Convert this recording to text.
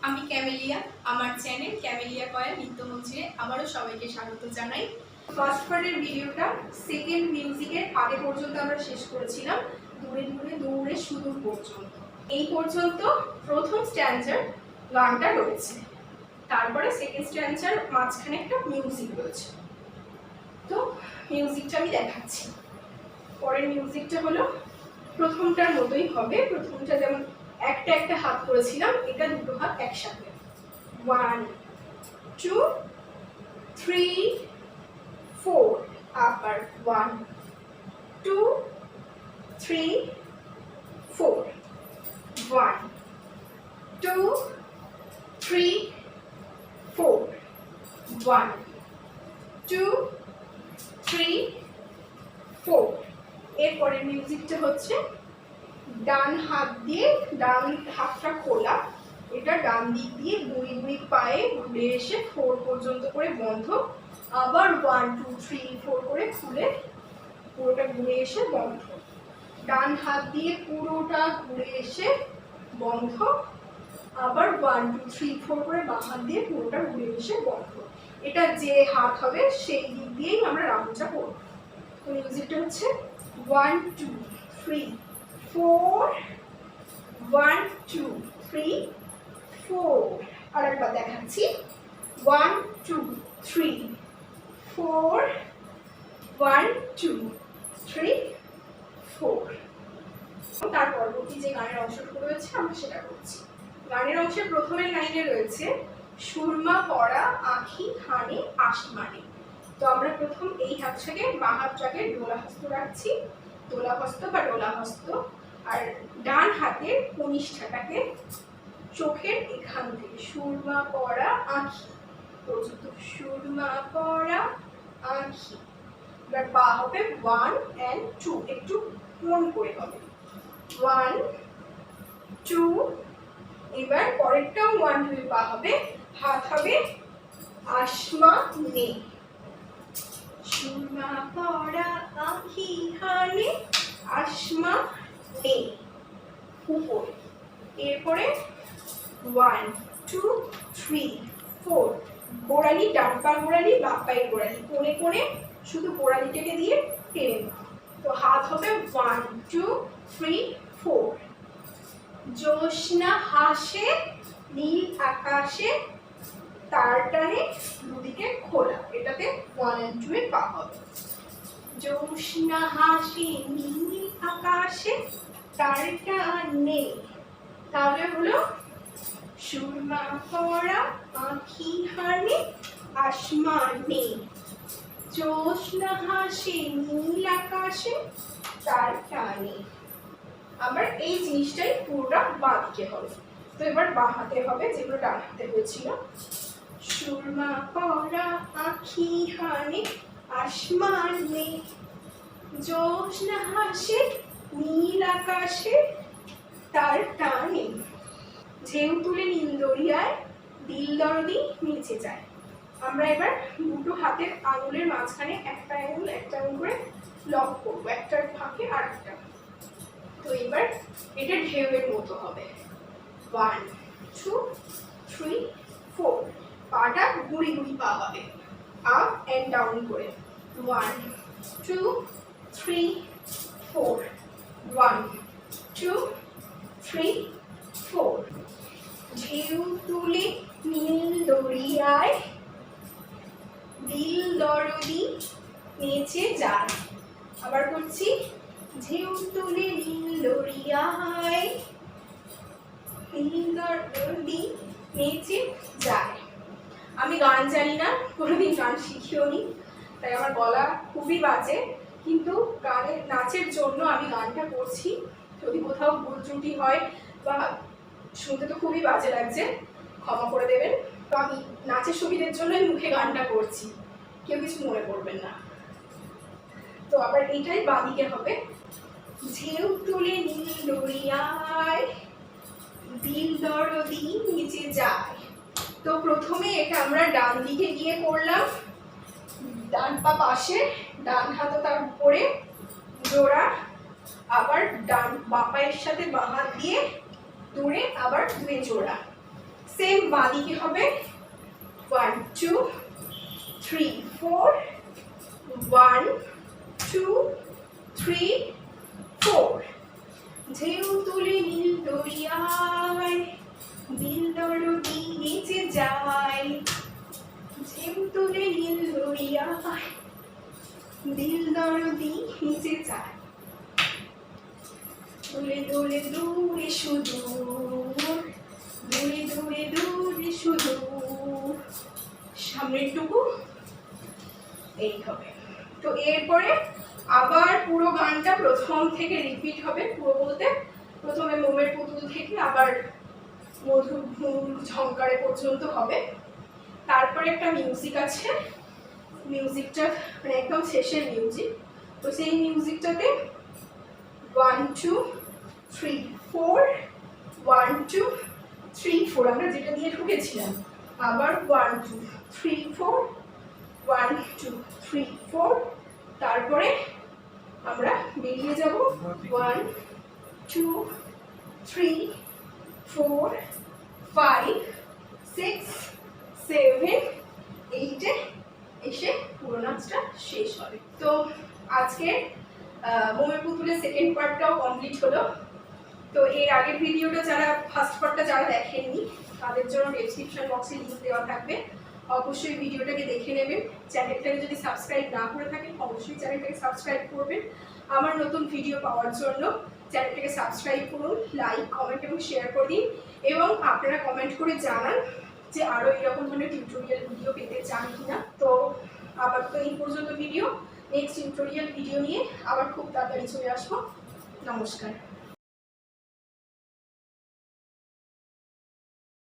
আমি ক্যামেলিয়া, আমার channel camellia কয়াল-নৃত্য মঞ্চে আবারও সবাইকে স্বাগত জানাই। ফার্স্ট পার্টের ভিডিওটা সেকেন্ড মিউজিকের আগে পর্যন্ত আমরা শেষ করেছিলাম, দূরে দূরে দূরে সুদূর পর্যন্ত। এই পর্যন্ত প্রথম স্ট্যান্জার গানটা রয়েছে, তারপরে সেকেন্ড স্ট্যান্জার মাঝখানে একটা মিউজিক রয়েছে। তো মিউজিকটা আমি দেখাচ্ছি। পরের মিউজিকটা হলো প্রথমটার মতোই হবে। প্রথমটা যেমন একটা একটা হাত করেছিলাম, এটা দুটো হাত একসাথে। 1 2 3 4, আবার 1 2 3 4, 1 2 3 4, 1 2 3 4। এরপরে মিউজিকটা হচ্ছে ডান হাত দিয়ে, ডান হাতটা খোলা, এটা ডান দিক দিয়ে দুই দুই পায়ে ঘুরে এসে 4 পর্যন্ত করে বন্ধ, আবার 1 2 3 4 করে খুলে পুরোটা ঘুরে এসে বন্ধ। ডান হাত দিয়ে পুরোটা ঘুরে এসে বন্ধ, আবার 1 2 3 4 করে বাম হাত দিয়ে পুরোটা ঘুরে এসে বন্ধ। এটা যে হাত হবে সেই দিক দিয়েই আমরা রাউন্ডটা করব। তো মিউজিকটা হচ্ছে 1 2 3 4, 1 2 3 4। আরেকবার দেখাচ্ছি, 1 2 3 4, 1 2 3 4। তার পরবর্তী যে গানের অংশটুকু রয়েছে আমরা সেটা করছি। গানের অংশের প্রথমের লাইনে রয়েছে সুরমা পরা আঁখি হানে আসমানে। তো আমরা প্রথম এই হাতটাকে বাঁ হাতটাকে ডোলাহস্ত রাখছি, দোলাহস্ত বা ডোলাহস্ত, আর ডান হাতের কনিষ্ঠাটাকে চোখের এখান থেকে সুরমা পরা আঁখি পর্যন্ত, সুরমা পরা আঁখি। এবার পা হবে 1 and 2, একটু মন করে হবে 1 2। এবার পরেরটাও 1 2 পা হবে, হাত হবে আসমানে, সুরমা পরা আঁখি হানে আসমানে উপরে। এরপরে 1 2 3 4, গোড়ালি, ডান পা গোড়ালি, বাম পায়ের গোড়ালি, কোণে কোণে শুধু গোড়ালিটাকে দিয়ে টেনে নাও। তো হাত হবে 1 2 3 4। জ্যোৎস্না হাসে নীল আকাশে, তার টানে দুদিকে খোলা, এটাতে 1 and 2 এর পা হবে। জ্যোৎস্না হাসে নীল আকাশে, তার টানে, তাহলে হলো সুরমা পরা আঁখি হানে আসমানে, জ্যোৎস্না হাসে নীল আকাশে, তার টানে। আবার এই জিনিসটাই পুরোটা বাঁ দিকে হবে। তো এবার বাঁ হাতে হবে যেগুলো ডান হাতে হয়েছিল। সুরমা পরা আঁখি হানে আসমানে, জ্যোৎস্না হাসে নীল আকাশে, তার টানে, ঢেউ তুলে নীল দরিয়ায় দিল দরদি নিচে যায়। আমরা এবার দুটো হাতের আঙুলের মাঝখানে একটা আঙুল করে লক করবো, একটার ফাঁকে আর একটা। তো এবার এটা ঢেউয়ের মতো হবে 1 2 3 4। পাটা গুড়ি গুড়ি পা হবে, আপ এন্ড ডাউন করে 1 2 3 4, 1 2 3 4। ঢেউ তুলে নীল দরিয়ায় দিল দরদি নেচে যায়। আবার করছি, ঢেউ তুলে নীল দরিয়ায় দিল দরদি নেচে যায়। আমি গান জানি না, কোনোদিন গান শিখিও নি, তাই আমার গলা খুবই বাজে, কিন্তু গানের নাচের জন্য আমি গানটা করছি। যদি কোথাও ভুল ত্রুটি হয় বা শুনতে তো খুবই বাজে লাগছে, ক্ষমা করে দেবেন। তো আমি নাচের সুবিধের জন্যই মুখে গানটা করছি, কেউ কিছু মনে করবেন না। তো আবার এইটাই বাদিকে হবে, ঢেউ তুলে নীল দরিয়ায় দিল দরদি নিচে যায়। তো প্রথমে এটা আমরা ডান দিকে গিয়ে করলাম, ডান পা পাশে, ডান হাত তার উপরে জোড়া, আবার ডান বাঁ পায়ের সাথে বাঁ হাত দিয়ে দূরে আবার দুই জোড়া। সেম বাঁ দিকে হবে 1 2 3 4 1 2 3 4 ঢেউ তুলে নীল দরিয়ায় দিল দরদি নিচে যায় ঢেউ তুলে নীল দরিয়ায় দিল দরদি নিচে যায় দূরে দূরে দূরে সুদূর দূরে দূরে দূরে সুদূর সামনের টুকু এই হবে। তো এরপরে আবার পুরো গানটা প্রথম থেকে রিপিট হবে। পুরো বলতে প্রথমে মোমের পুতুল থেকে আবার মধুর ঘুম ঝংকারে পর্যন্ত হবে। তারপরে একটা মিউজিক আছে, মিউজিকটা মানে একদম শেষের মিউজিক। তো সেই মিউজিকটাতে 1 2 3 4 1 2 3 4 আমরা যেটা দিয়ে ঢুকেছিলাম আবার 1 2 3 4 1 2 3 4 তারপরে আমরা বেরিয়ে যাব 1 2 3 4 5 6 7 8 এসে পুরো নাচটা শেষ হবে। তো আজকে মোমের পুতুলের সেকেন্ড পার্টটাও কমপ্লিট হলো। তো এর আগের ভিডিওটা যারা ফার্স্ট পার্টটা যারা দেখেননি তাদের জন্য ডেসক্রিপশন বক্সে লিংক দেওয়া থাকবে, অবশ্যই ভিডিওটাকে দেখে নেবেন। চ্যানেলটাকে যদি সাবস্ক্রাইব না করে থাকেন অবশ্যই চ্যানেলটাকে সাবস্ক্রাইব করবেন। আমার নতুন ভিডিও পাওয়ার জন্য চ্যানেলটাকে সাবস্ক্রাইব করুন, লাইক কমেন্ট এবং শেয়ার করে দিন এবং আপনারা কমেন্ট করে জানান যে আরও এরকম ধরনের টিউটোরিয়াল ভিডিও পেতে চান কিনা। তো আবার তো এই পর্যন্ত ভিডিও, নেক্সট টিউটোরিয়াল ভিডিও নিয়ে আবার খুব তাড়াতাড়ি চলে আসবো। নমস্কার।